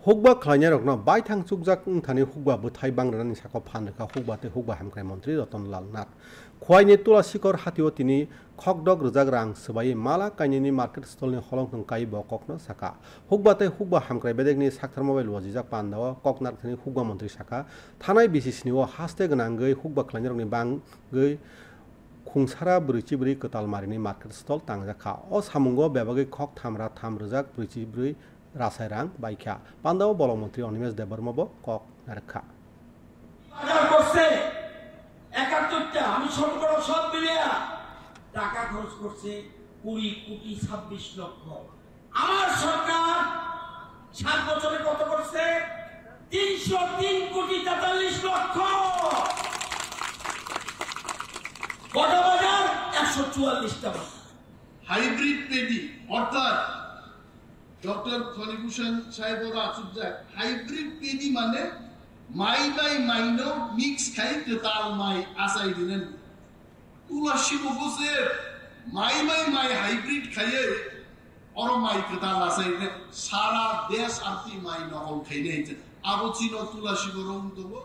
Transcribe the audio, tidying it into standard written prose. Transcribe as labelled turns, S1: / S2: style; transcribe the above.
S1: হুকবা খাইনাই রকনা by Thang চুকজাক Thani হুকবা বথাই বাংরানি সাকো ফানকা হুকবাতে হুকবা হামক্রাই মন্ত্রী রতনলাল নাথ খোয়াইনি তুলা শিকর হাতিও তিনি খকডক রজাক রাং সবাই মালা কাইনি মার্কেট স্টলনি হলংথং কাই বকনো সাকা হুকবাতে হুকবা হামক্রাই বেদেগনি সাকথার মোবাইल ওয়াজিজাক পান্দাও ককনার থানি হুকবা মন্ত্রী সাকা থানাই বিসিসনিও হাসতে গনাঙ্গै হুকবা খাইনাই রকনি बांगै खुंसारा ब्रैजि ब्रै कतालमारिनि मार्केट स्टल तांजाखा अ सामुंगो बेबागै खक थामरा थाम रोजाक ब्रैजि ब्रै रासाय रां बाइखा पान्दाव बलमन्त्री अनिमेश देबबर्माबो कक नारखा
S2: করছে ৭১টা আমি সবগুলো সব মিলিয়া টাকা খরচ করছে ২০ কোটি ২৬ লক্ষ আমার সরকার ৭ বছরে কত করছে ৩০৩ কোটি ৪৩ লক্ষ কটা বাজার ১৪৪টা
S3: হাইব্রিড পেডি অর্থাৎ ডক্টর খলিফুসান সাহেবরা আচুজাক হাইব্রিড পেডি মানে মাই বাই মাইনো মিক্স খাই তাল মাই আসাই দিলেন তুলাসী বসে মাই বাই মাই হাইব্রিড খাইয়ে অর মাই তাল আসাই সারা দেশ আরতি মাই নহল খাইনে আবচিন তুলাসী গরম দেবো